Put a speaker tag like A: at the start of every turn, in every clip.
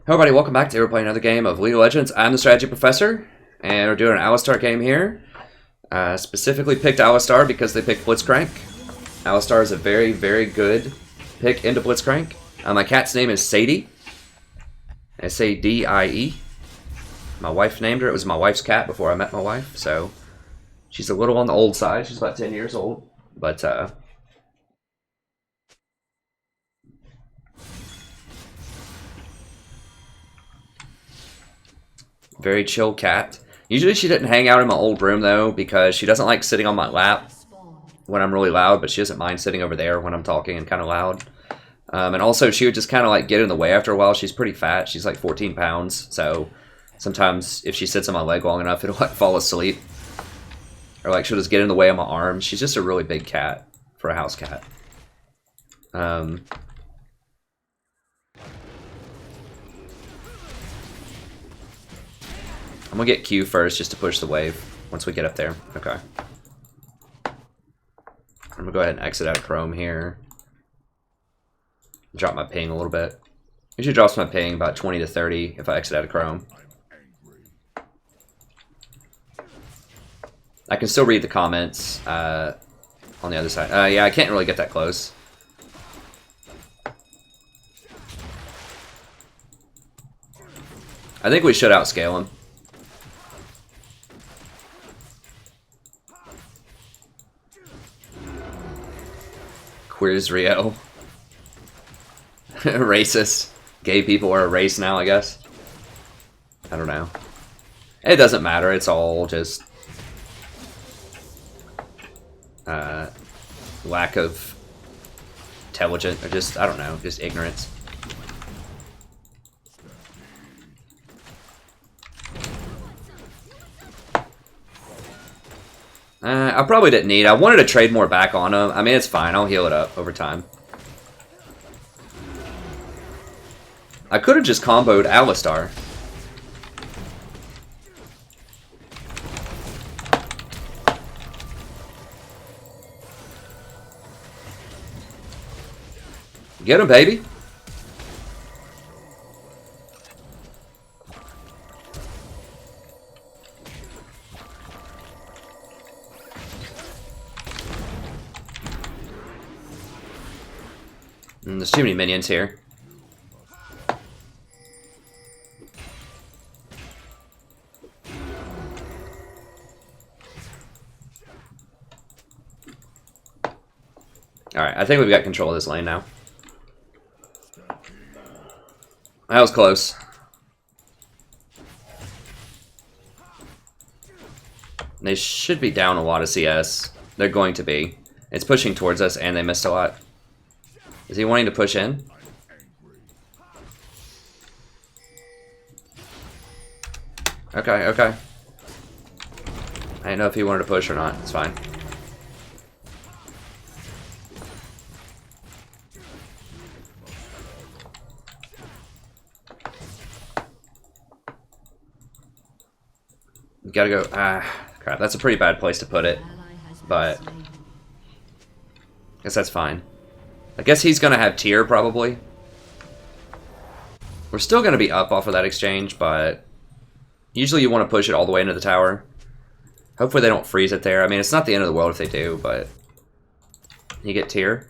A: Hello everybody, welcome back to We're playing another game of League of Legends. I'm the Strategy Professor, and we're doing an Alistar game here. Specifically picked Alistar because they picked Blitzcrank. Alistar is a very, very good pick into Blitzcrank. My cat's name is Sadie. S-A-D-I-E. My wife named her. It was my wife's cat before I met my wife, so she's a little on the old side. She's about 10 years old, but very chill cat. Usually she didn't hang out in my old room though because she doesn't like sitting on my lap when I'm really loud, but she doesn't mind sitting over there when I'm talking and kind of loud. And also she would just kind of like get in the way after a while. She's pretty fat. She's like 14 pounds. So sometimes if she sits on my leg long enough, it'll like fall asleep. Or like she'll just get in the way of my arm. She's just a really big cat for a house cat. I'm gonna get Q first just to push the wave once we get up there. Okay. I'm gonna go ahead and exit out of Chrome here. Drop my ping a little bit. Usually drops my ping about 20 to 30 if I exit out of Chrome. I can still read the comments on the other side. Yeah, I can't really get that close. I think we should outscale him. Where's Rio? Racist. Gay people are a race now, I guess. I don't know. It doesn't matter. It's all just lack of intelligence, or just, I don't know, just ignorance. I probably didn't need. I wanted to trade more back on him. I mean, it's fine. I'll heal it up over time. I could have just comboed Alistar. Get him, baby. There's too many minions here. Alright, I think we've got control of this lane now. That was close. They should be down a lot of CS. They're going to be. It's pushing towards us and they missed a lot. Is he wanting to push in? Okay, okay. I didn't know if he wanted to push or not. It's fine. You gotta go. Crap. That's a pretty bad place to put it. But I guess that's fine. I guess he's going to have tier, probably. We're still going to be up off of that exchange, but usually you want to push it all the way into the tower. Hopefully they don't freeze it there. I mean, it's not the end of the world if they do, but you get tier.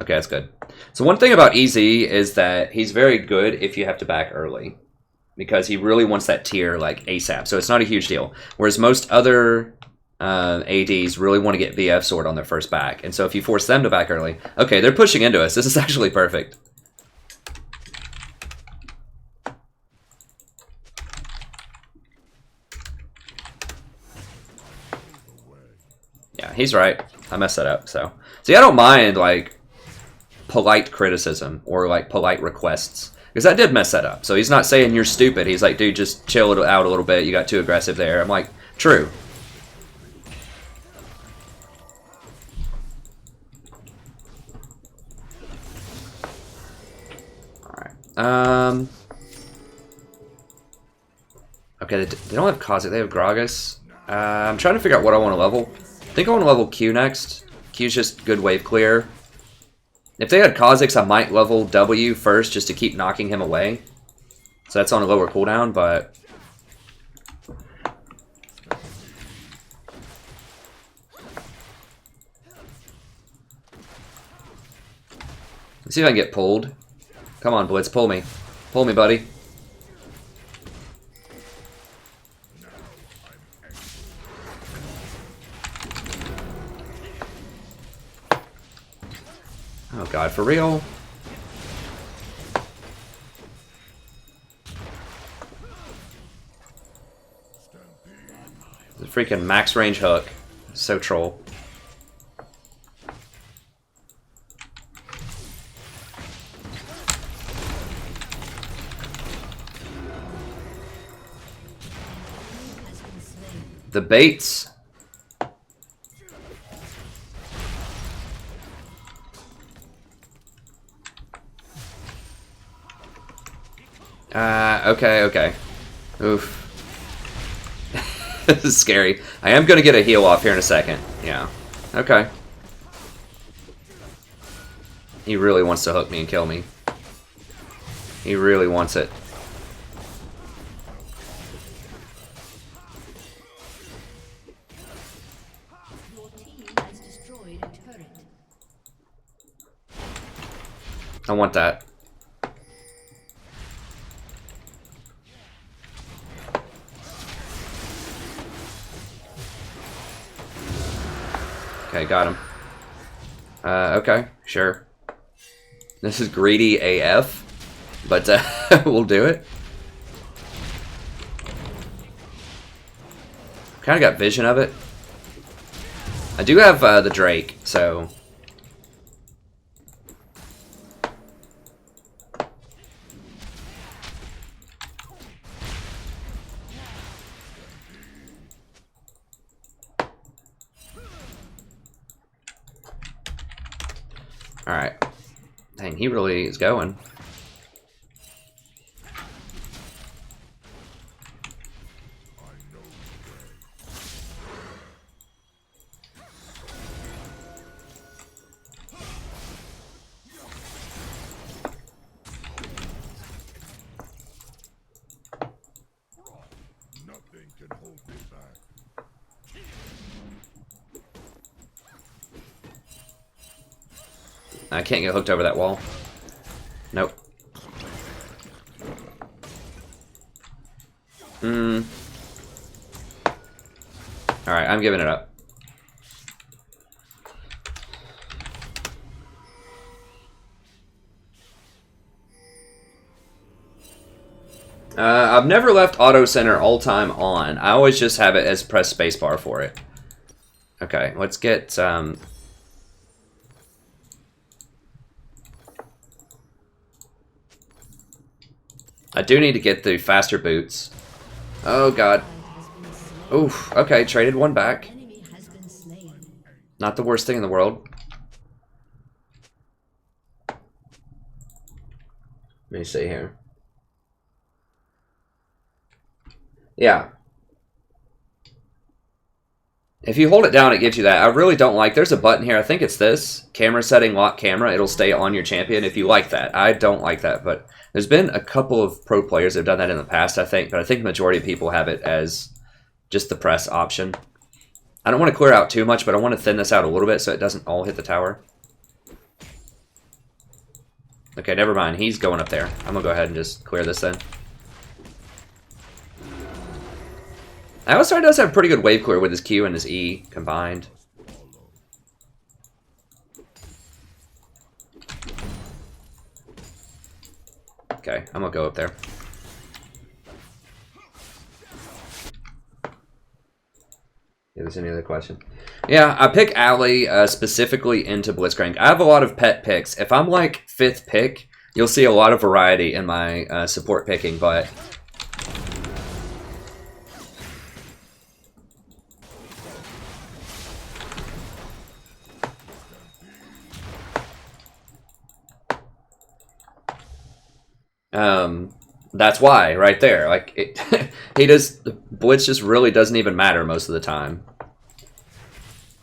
A: Okay, that's good. So one thing about EZ is that he's very good if you have to back early, because he really wants that tier like ASAP, so it's not a huge deal. Whereas most other ADs really want to get VF sword on their first back, and so if you force them to back early, okay, they're pushing into us. This is actually perfect. Yeah, he's right. I messed that up. So see, I don't mind like polite criticism or like polite requests, because I did mess that up. So he's not saying you're stupid. He's like, dude, just chill it out a little bit. You got too aggressive there. I'm like, true. Okay, they don't have Kha'Zix, they have Gragas. I'm trying to figure out what I want to level. I think I want to level Q next. Q's just good wave clear. If they had Kha'Zix, I might level W first just to keep knocking him away. So that's on a lower cooldown, but... Let's see if I can get pulled. Come on, Blitz, pull me. Pull me, buddy. Oh god, for real? The freaking max range hook. So troll. The baits. Okay. Oof. This is scary. I am gonna get a heal off here in a second. Yeah. Okay. He really wants to hook me and kill me. He really wants it. I want that. Okay, got him. Okay, sure. This is greedy AF, but we'll do it. Kind of got vision of it. I do have the Drake, so... Alright. Dang, he really is going.
B: Nothing can hold me back.
A: I can't get hooked over that wall. Nope. Alright, I'm giving it up. I've never left Auto Center all time on. I always just have it as press spacebar for it. Okay, let's get... I do need to get the faster boots. Oh god. Oof, okay, traded one back. Not the worst thing in the world. Let me see here. Yeah. If you hold it down, it gives you that. I really don't like... There's a button here. I think it's this. Camera setting, lock camera. It'll stay on your champion if you like that. I don't like that, but there's been a couple of pro players that have done that in the past, I think. But I think the majority of people have it as just the press option. I don't want to clear out too much, but I want to thin this out a little bit so it doesn't all hit the tower. Okay, never mind. He's going up there. I'm going to go ahead and just clear this then. Alistar does have pretty good wave clear with his Q and his E combined. Okay, I'm gonna go up there. If there's any other question. Yeah, I pick Ali specifically into Blitzcrank. I have a lot of pet picks. If I'm like 5th pick, you'll see a lot of variety in my support picking, but... that's why, right there. Like, Blitz just really doesn't even matter most of the time.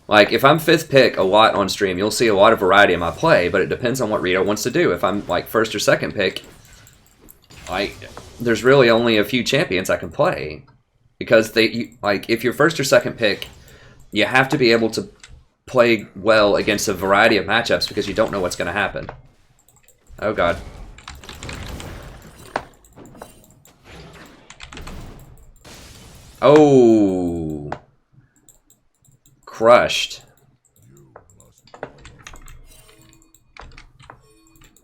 A: Like, if I'm 5th pick a lot on stream, you'll see a lot of variety in my play, but it depends on what Rito wants to do. If I'm, like, 1st or 2nd pick, like, there's really only a few champions I can play. Because like, if you're first or second pick, you have to be able to play well against a variety of matchups because you don't know what's going to happen. Oh god. Oh. Crushed.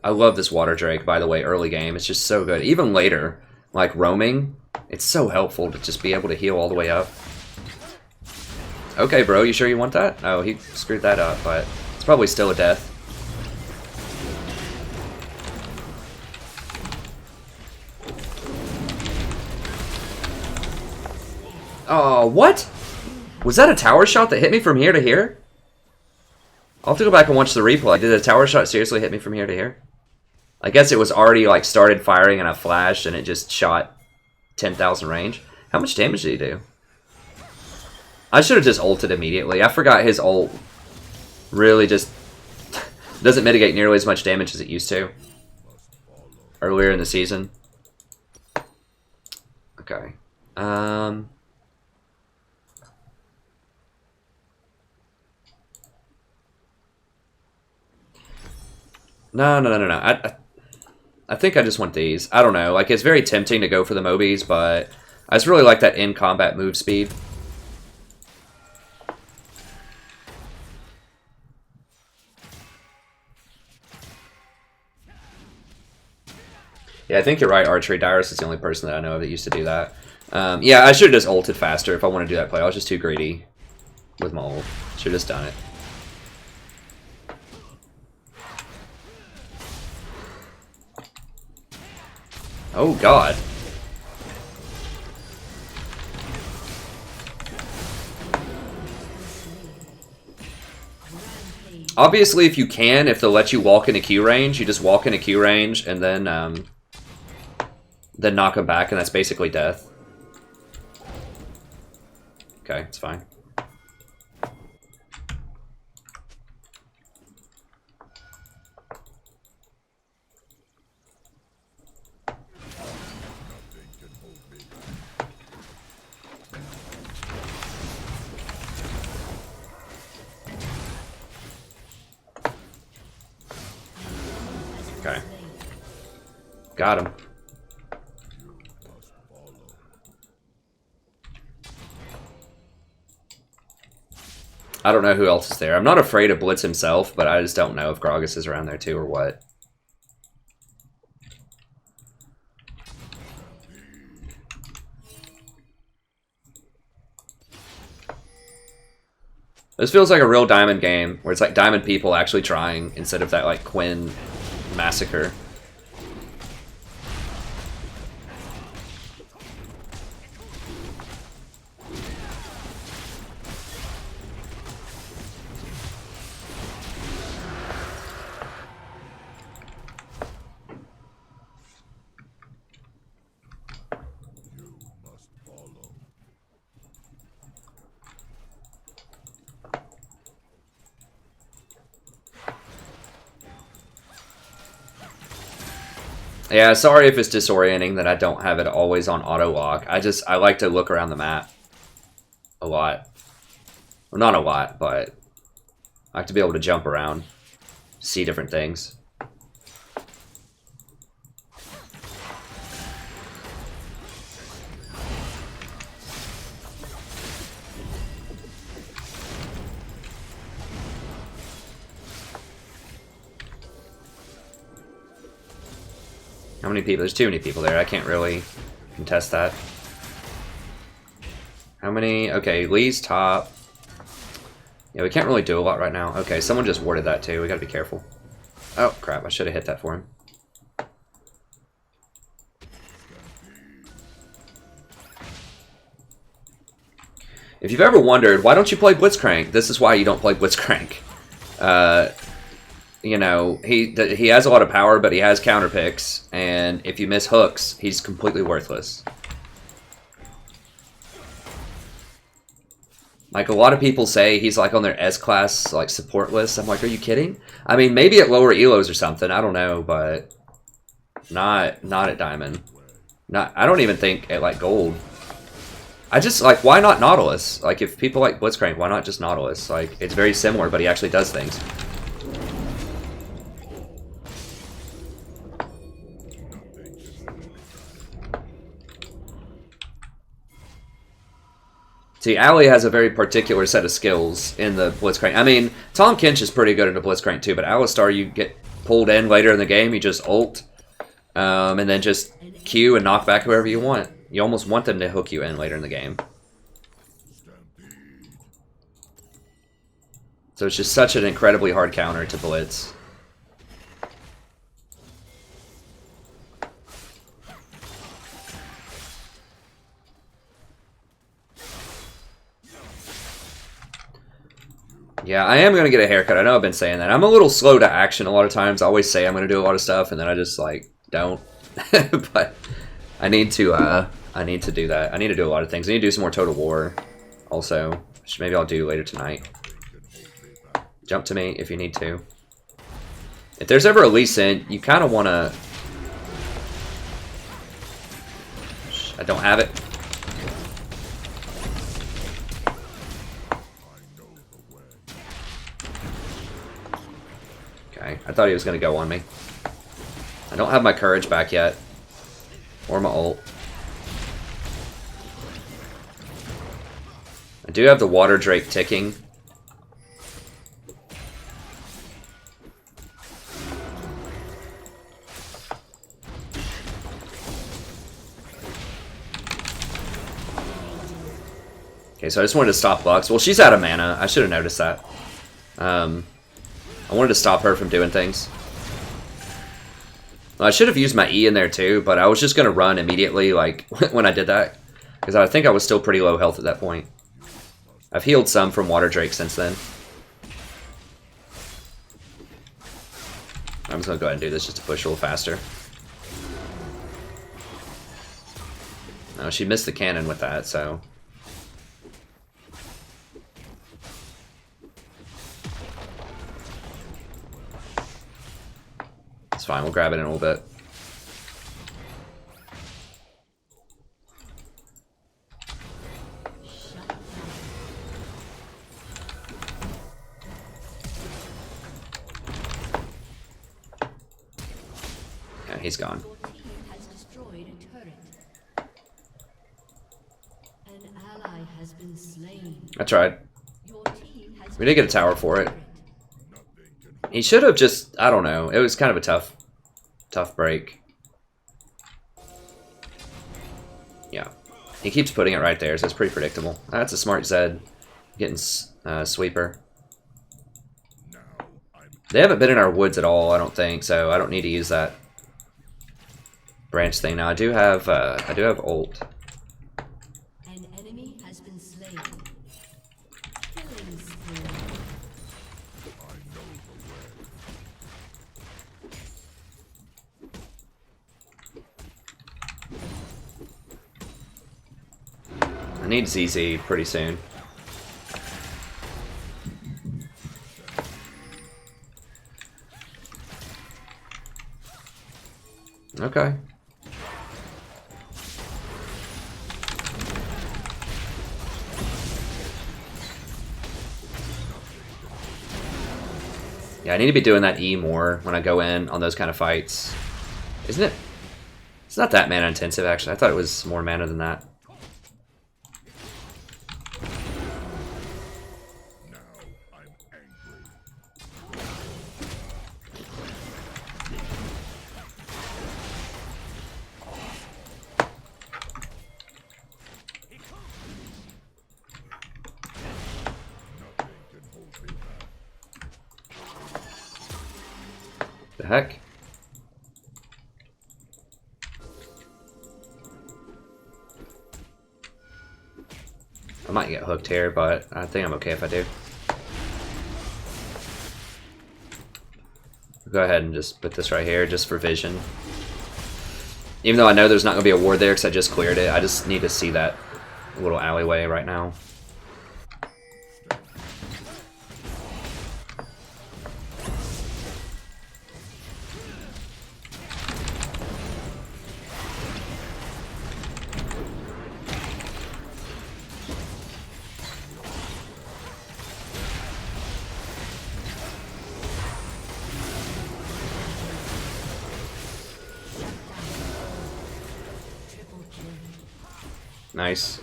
A: I love this water drake, by the way, early game. It's just so good. Even later, like roaming, it's so helpful to just be able to heal all the way up. Okay, bro, you sure you want that? Oh, he screwed that up, but it's probably still a death. Oh, what? Was that a tower shot that hit me from here to here? I'll have to go back and watch the replay. Did a tower shot seriously hit me from here to here? I guess it was already, like, started firing and I flashed and it just shot 10,000 range. How much damage did he do? I should have just ulted immediately. I forgot his ult really just doesn't mitigate nearly as much damage as it used to earlier in the season. Okay. No. I think I just want these. I don't know. Like, it's very tempting to go for the Mobies, but I just really like that in-combat move speed. Yeah, I think you're right, Archery. Dyrus is the only person that I know of that used to do that. Yeah, I should have just ulted faster if I want to do that play. I was just too greedy with my ult. Should have just done it. Oh, God. Obviously, if you can, if they'll let you walk into Q range, you just walk into Q range and then knock them back, and that's basically death. Okay, it's fine. Okay. Got him. I don't know who else is there. I'm not afraid of Blitz himself, but I just don't know if Gragas is around there too or what. This feels like a real Diamond game, where it's like Diamond people actually trying, instead of that like Quinn massacre. Yeah, sorry if it's disorienting that I don't have it always on auto lock. I like to look around the map a lot. Well, not a lot, but I like to be able to jump around, see different things. How many people? There's too many people there. I can't really contest that. How many? Okay, Lee's top. Yeah, we can't really do a lot right now. Okay, someone just warded that too. We gotta be careful. Oh, crap. I should have hit that for him. If you've ever wondered, why don't you play Blitzcrank? This is why you don't play Blitzcrank. You know, he has a lot of power, but he has counter picks, and if you miss hooks, he's completely worthless. Like, a lot of people say he's like on their S-class like support list. I'm like, are you kidding? I mean, maybe at lower elos or something. I don't know, but not at Diamond. Not, I don't even think at like gold. I just like, why not Nautilus? Like if people like Blitzcrank, why not just Nautilus? Like it's very similar, but he actually does things. See, Ali has a very particular set of skills in the Blitzcrank. I mean, Tom Kinch is pretty good at the Blitzcrank too, but Alistar, you get pulled in later in the game, you just ult, and then just Q and knock back whoever you want. You almost want them to hook you in later in the game. So it's just such an incredibly hard counter to Blitz. Yeah, I am going to get a haircut. I know I've been saying that. I'm a little slow to action a lot of times. I always say I'm going to do a lot of stuff, and then I just, like, don't. But I need to do that. I need to do a lot of things. I need to do some more Total War also, which maybe I'll do later tonight. Jump to me if you need to. If there's ever a Lee Sin, you kind of want to... I don't have it. Okay, I thought he was going to go on me. I don't have my courage back yet. Or my ult. I do have the Water Drake ticking. Okay, so I just wanted to stop Lux. Well, she's out of mana. I should have noticed that. I wanted to stop her from doing things. Well, I should have used my E in there too, but I was just going to run immediately like when I did that. Because I think I was still pretty low health at that point. I've healed some from Water Drake since then. I'm just going to go ahead and do this just to push a little faster. No, she missed the cannon with that, so... It's fine, we'll grab it in a little bit. Yeah, he's gone. I tried. We did get a tower for it. He should have just, I don't know. It was kind of a tough break. Yeah. He keeps putting it right there, so it's pretty predictable. That's a smart Zed. Getting sweeper. They haven't been in our woods at all, I don't think, so I don't need to use that branch thing. Now I do have ult.
C: An enemy has been slain. Killing spree.
A: I need ZZ pretty soon. Okay. Yeah, I need to be doing that E more when I go in on those kind of fights. Isn't it? It's not that mana intensive, actually. I thought it was more mana than that. The heck? I might get hooked here, but I think I'm okay if I do. Go ahead and just put this right here just for vision. Even though I know there's not going to be a ward there because I just cleared it, I just need to see that little alleyway right now. Nice.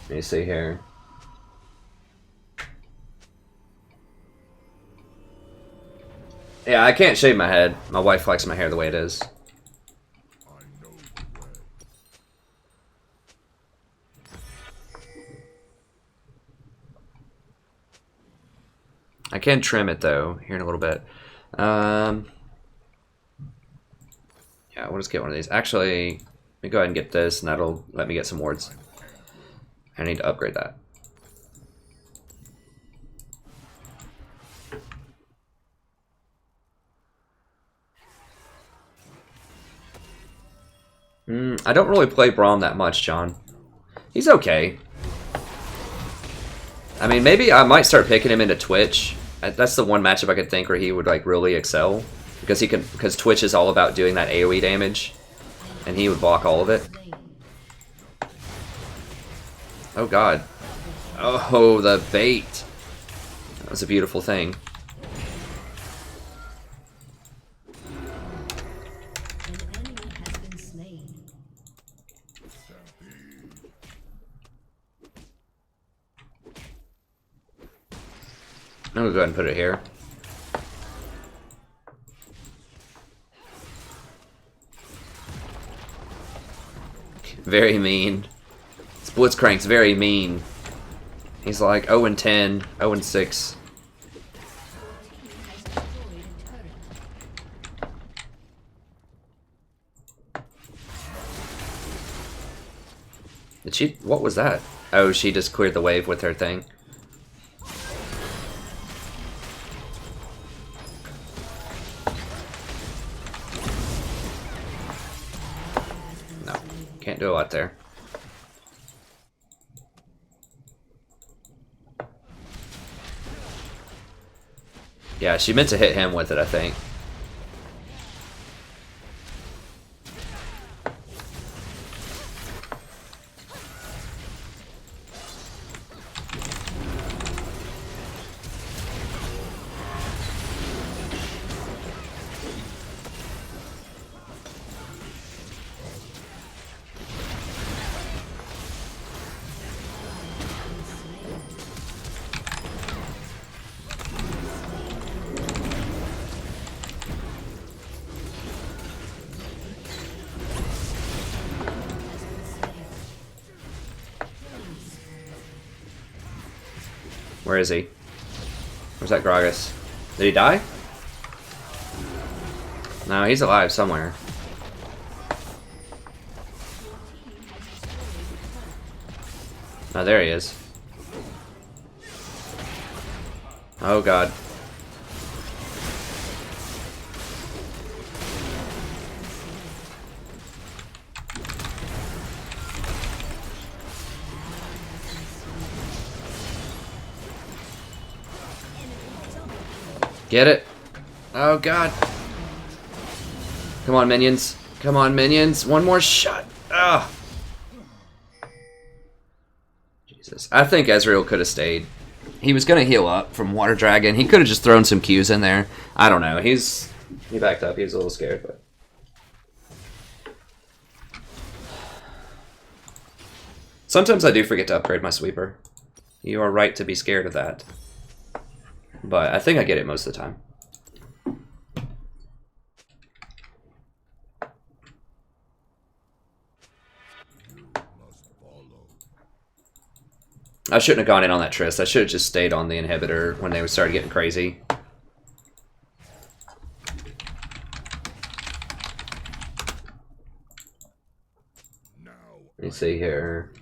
A: Let me see here. Yeah, I can't shave my head. My wife likes my hair the way it is.
B: I know the way.
A: I can trim it though here in a little bit. Yeah, we'll just get one of these. Actually, let me go ahead and get this, and that'll let me get some wards. I need to upgrade that. I don't really play Braum that much, John. He's okay. I mean, maybe I might start picking him into Twitch. That's the one matchup I could think where he would like really excel, because Twitch is all about doing that AoE damage, and he would block all of it. Oh god. Oh, the bait. That was a beautiful thing. I'm gonna go ahead and put it here. Very mean. This Blitzcrank's very mean. He's like 0-10, 0-6. Did she? What was that? Oh, she just cleared the wave with her thing. No, can't do a lot there. Yeah, she meant to hit him with it, I think. Where is he? Where's that Gragas? Did he die? No, he's alive somewhere. Oh, there he is. Oh god. Get it? Oh god. Come on, minions. Come on, minions. One more shot. Ah. Jesus. I think Ezreal could have stayed. He was going to heal up from Water Dragon. He could have just thrown some Qs in there. I don't know. He backed up. He was a little scared, but sometimes I do forget to upgrade my sweeper. You are right to be scared of that. But I think I get it most of the time. I shouldn't have gone in on that Trist. I should have just stayed on the inhibitor when they started getting crazy. Let me see here.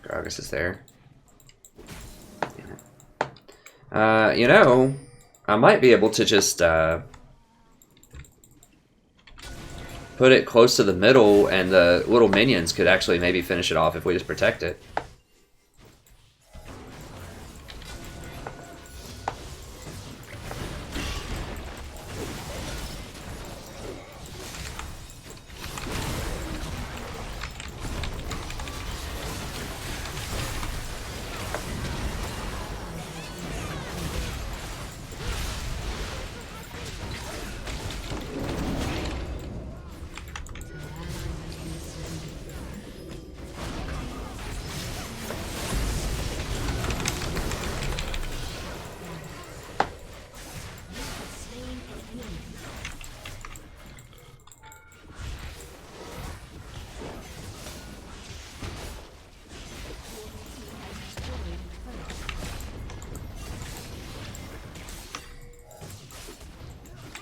A: Gragas is there. You know, I might be able to just put it close to the middle, and the little minions could actually maybe finish it off if we just protect it.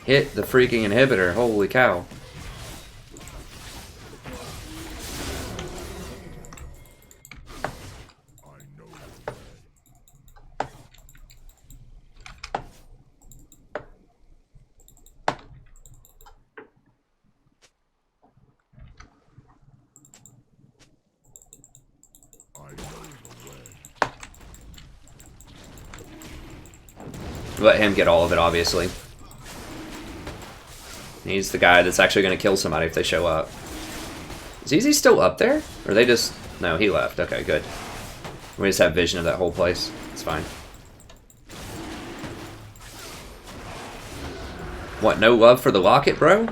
A: Hit the freaking inhibitor, holy cow. Let him get all of it, obviously. He's the guy that's actually going to kill somebody if they show up. Is Easy still up there? Or they just... No, he left. Okay, good. We just have vision of that whole place. It's fine. What, no love for the locket, bro?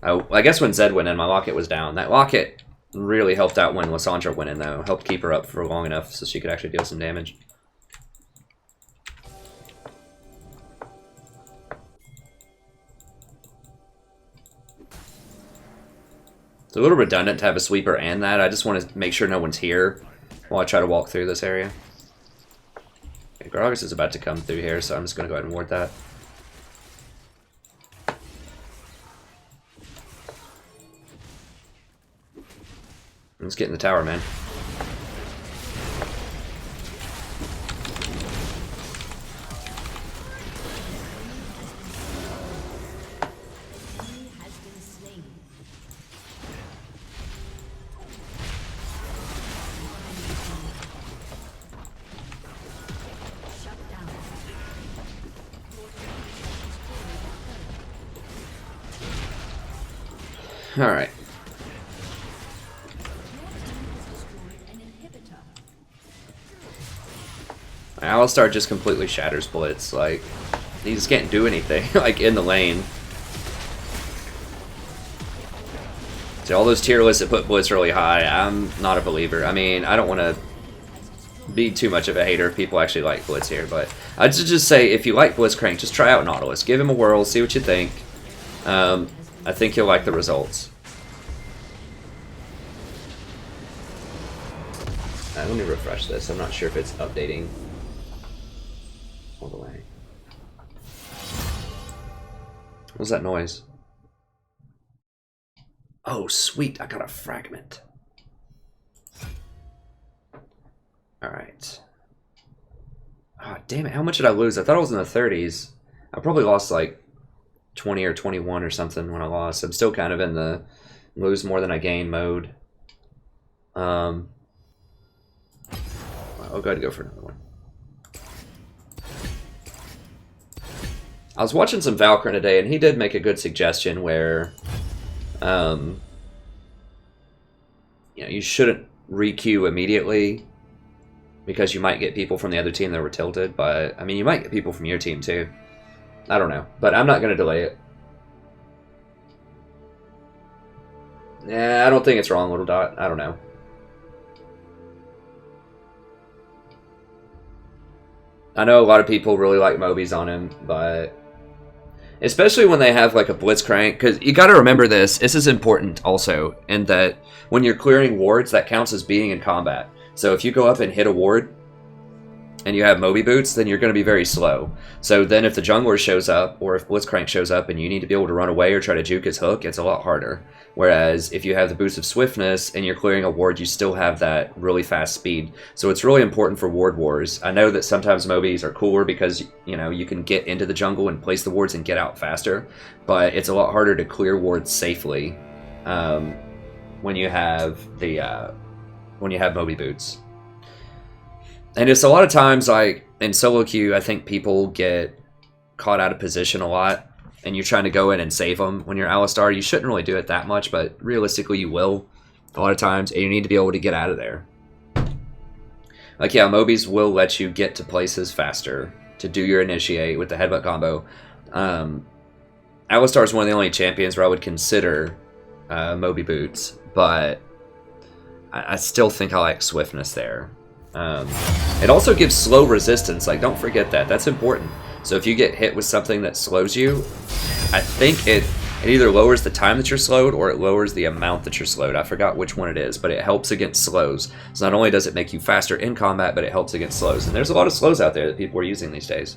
A: Oh, I guess when Zed went in, my locket was down. That locket really helped out when Lissandra went in, though. Helped keep her up for long enough so she could actually deal some damage. It's a little redundant to have a sweeper and that. I just want to make sure no one's here while I try to walk through this area. Okay, Gragas is about to come through here, so I'm just going to go ahead and ward that. Let's get in the tower, man. Alright. Alistar just completely shatters Blitz. Like, he just can't do anything, like, in the lane. So all those tier lists that put Blitz really high, I'm not a believer. I mean, I don't want to be too much of a hater if people actually like Blitz here, but I'd just say, if you like Blitzcrank, just try out Nautilus. Give him a whirl, see what you think. I think you'll like the results. Let me refresh this. I'm not sure if it's updating all the way. What was that noise? Oh, sweet. I got a fragment. Alright. Ah, damn it. How much did I lose? I thought I was in the 30s. I probably lost like 20 or 21 or something when I lost. I'm still kind of in the lose more than I gain mode. I'll go ahead and go for another one. I was watching some Valkyrie today, and he did make a good suggestion where, you know, you shouldn't re-queue immediately because you might get people from the other team that were tilted, but, I mean, you might get people from your team too. I don't know, but I'm not going to delay it. Yeah, I don't think it's wrong, Little Dot. I don't know. I know a lot of people really like Mobies on him, but especially when they have like a Blitzcrank, because you got to remember this is important also, in that when you're clearing wards, that counts as being in combat. So if you go up and hit a ward, and you have Moby Boots, then you're going to be very slow. So then if the jungler shows up, or if Blitzcrank shows up and you need to be able to run away or try to juke his hook, it's a lot harder. Whereas if you have the boost of swiftness and you're clearing a ward, you still have that really fast speed. So it's really important for ward wars. I know that sometimes Mobies are cooler because, you know, you can get into the jungle and place the wards and get out faster, but it's a lot harder to clear wards safely when you have Moby Boots. And it's a lot of times, like, in solo queue, I think people get caught out of position a lot, and you're trying to go in and save them. When you're Alistar, you shouldn't really do it that much, but realistically you will a lot of times, and you need to be able to get out of there. Like, yeah, Mobies will let you get to places faster to do your initiate with the headbutt combo. Alistar is one of the only champions where I would consider Moby Boots, but I still think I like swiftness there. It also gives slow resistance, like, don't forget that. That's important. So if you get hit with something that slows you, I think it either lowers the time that you're slowed or it lowers the amount that you're slowed. I forgot which one it is, but it helps against slows. So not only does it make you faster in combat, but it helps against slows. And there's a lot of slows out there that people are using these days.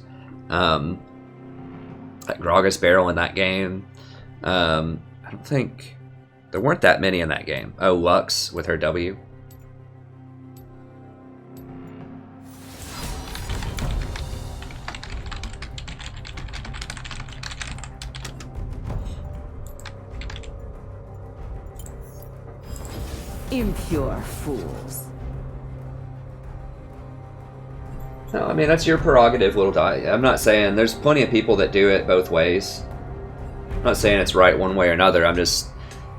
A: Like Gragas Barrel in that game. I don't think... There weren't that many in that game. Oh, Lux with her W.
D: Impure fools.
A: No, I mean, that's your prerogative, little dot. I'm not saying... There's plenty of people that do it both ways. I'm not saying it's right one way or another. I'm just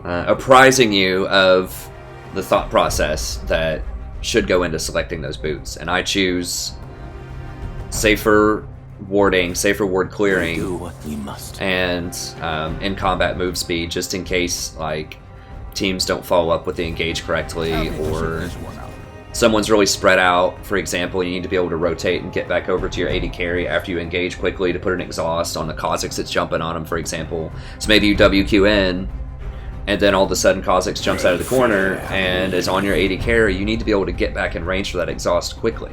A: apprising you of the thought process that should go into selecting those boots. And I choose safer warding, safer ward clearing,
E: Do what we must.
A: and in combat move speed, just in case, like, teams don't follow up with the engage correctly, or someone's really spread out. For example, you need to be able to rotate and get back over to your AD carry after you engage quickly to put an exhaust on the Kha'Zix that's jumping on them, for example. So maybe you WQ in, and then all of a sudden Kha'Zix jumps out of the corner and is on your AD carry. You need to be able to get back in range for that exhaust quickly.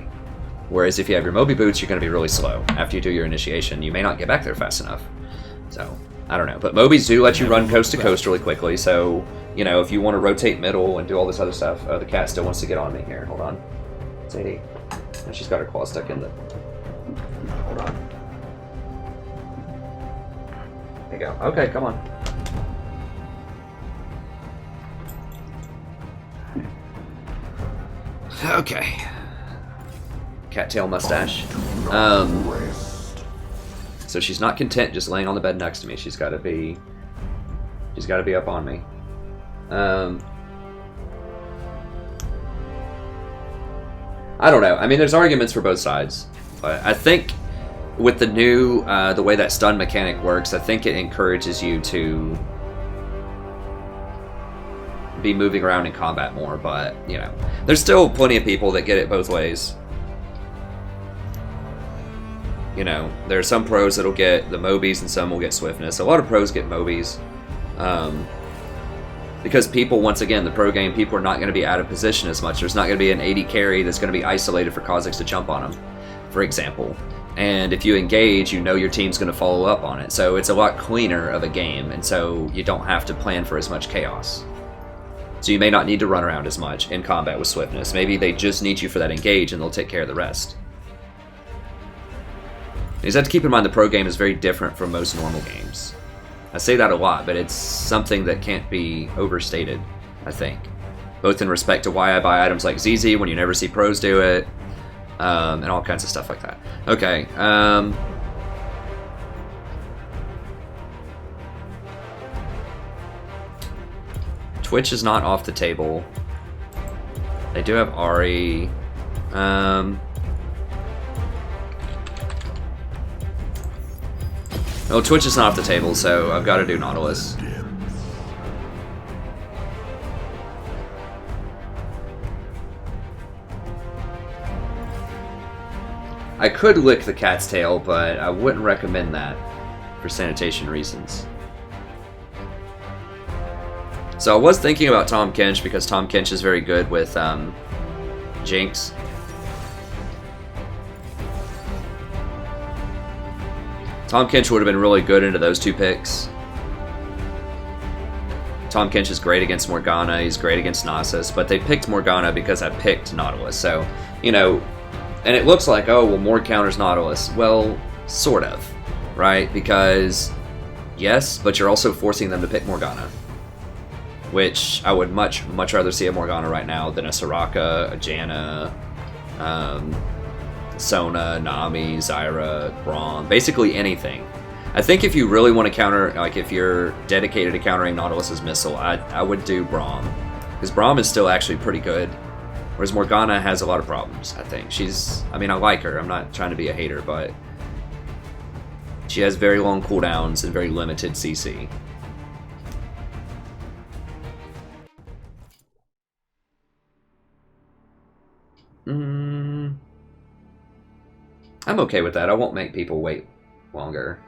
A: Whereas if you have your Moby Boots, you're going to be really slow. After you do your initiation, you may not get back there fast enough. So, I don't know. But Mobies do let you run coast to coast really quickly, so, you know, if you want to rotate middle and do all this other stuff... the cat still wants to get on me here. Hold on. It's AD. And she's got her claw stuck in the... Hold on. There you go. Okay, come on. Okay. Cattail mustache. So she's not content just laying on the bed next to me. She's got to be up on me. I don't know. I mean, there's arguments for both sides, but I think with the new the way that stun mechanic works, I think it encourages you to be moving around in combat more. But you know, there's still plenty of people that get it both ways. You know, there are some pros that'll get the Mobies and some will get swiftness. A lot of pros get Mobies. Because people, once again, the pro game, people are not going to be out of position as much. There's not going to be an AD carry that's going to be isolated for Kha'Zix to jump on them, for example. And if you engage, you know your team's going to follow up on it. So it's a lot cleaner of a game, and so you don't have to plan for as much chaos. So you may not need to run around as much in combat with swiftness. Maybe they just need you for that engage and they'll take care of the rest. You just have to keep in mind the pro game is very different from most normal games. I say that a lot, but it's something that can't be overstated, I think. Both in respect to why I buy items like ZZ when you never see pros do it, and all kinds of stuff like that. Okay, Twitch is not off the table. They do have Ahri. Oh, Twitch is not off the table, so I've got to do Nautilus. I could lick the cat's tail, but I wouldn't recommend that for sanitation reasons. So I was thinking about Tahm Kench because Tahm Kench is very good with Jinx. Tom Kinch would have been really good into those two picks. Tom Kinch is great against Morgana, he's great against Nasus, but they picked Morgana because I picked Nautilus, so, you know, and it looks like, oh, well, Morg counters Nautilus. Well, sort of, right? Because, yes, but you're also forcing them to pick Morgana, which I would much rather see a Morgana right now than a Soraka, a Janna, Sona, Nami, Zyra, Braum, basically anything. I think if you really want to counter, like if you're dedicated to countering Nautilus's missile, I would do Braum. Because Braum is still actually pretty good. Whereas Morgana has a lot of problems, I think. I mean, I like her, I'm not trying to be a hater, but she has very long cooldowns and very limited CC. I'm okay with that. I won't make people wait longer.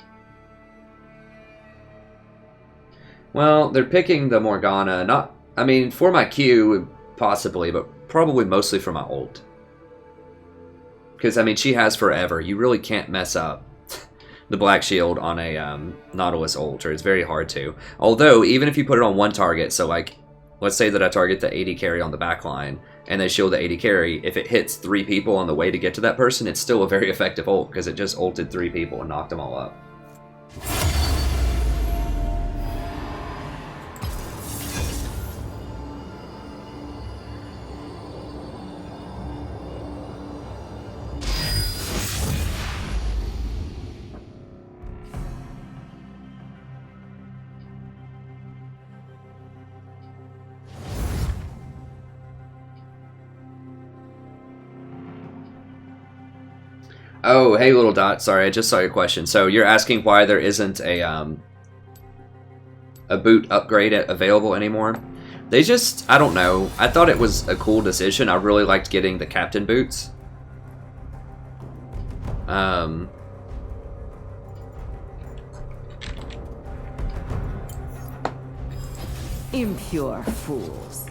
A: Well, they're picking the Morgana, not... I mean, for my Q, possibly, but probably mostly for my ult. Because, I mean, she has forever. You really can't mess up the Black Shield on a Nautilus ult, or it's very hard to. Although, even if you put it on one target, so, like, let's say that I target the AD carry on the back line, and they shield the AD carry, if it hits 3 people on the way to get to that person, it's still a very effective ult, because it just ulted 3 people and knocked them all up. Oh, hey, Little Dot. Sorry, I just saw your question. So you're asking why there isn't a boot upgrade available anymore? They just, I don't know. I thought it was a cool decision. I really liked getting the captain boots.
D: Impure fools.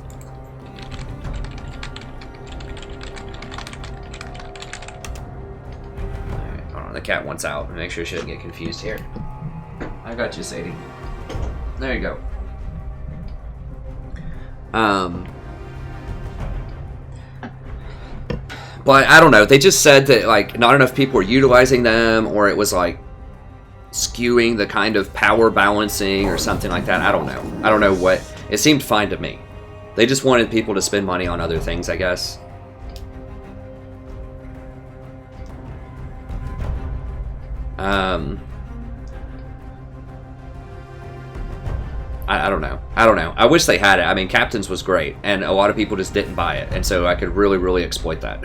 A: The cat wants out. Make sure she doesn't get confused here. I got you, Sadie. There you go. But I don't know. They just said that like not enough people were utilizing them, or it was like skewing the kind of power balancing or something like that. I don't know. I don't know what. It seemed fine to me. They just wanted people to spend money on other things, I guess. I don't know. I don't know. I wish they had it. I mean, Captains was great, and a lot of people just didn't buy it, and so I could really, really exploit that.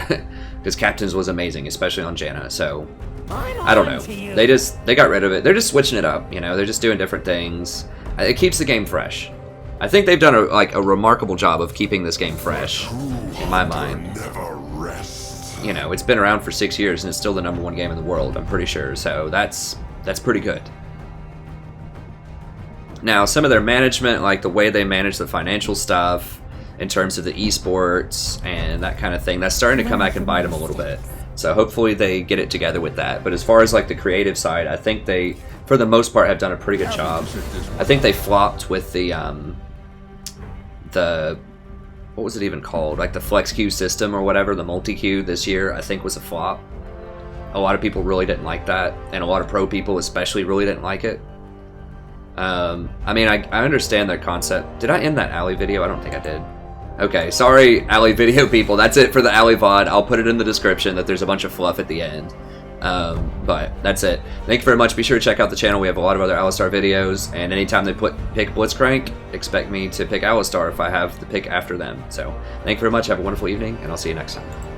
A: Because Captains was amazing, especially on Janna, so... I don't know. They got rid of it. They're just switching it up, you know? They're just doing different things. It keeps the game fresh. I think they've done a remarkable job of keeping this game fresh, in my mind. You know, it's been around for 6 years, and it's still the #1 game in the world, I'm pretty sure, so that's pretty good. Now, some of their management, like the way they manage the financial stuff, in terms of the esports and that kind of thing, that's starting to come back and bite them a little bit. So hopefully they get it together with that. But as far as like the creative side, I think they, for the most part, have done a pretty good job. I think they flopped with the what was it even called? Like the flex queue system or whatever, the multi-queue this year, I think was a flop. A lot of people really didn't like that, and a lot of pro people especially really didn't like it. I mean, I understand their concept. Did I end that alley video? I don't think I did. Okay, sorry, alley video people. That's it for the alley VOD. I'll put it in the description that there's a bunch of fluff at the end. But that's it. Thank you very much. Be sure to check out the channel. We have a lot of other Alistar videos, and anytime they pick Blitzcrank, expect me to pick Alistar if I have the pick after them. So, thank you very much. Have a wonderful evening, and I'll see you next time.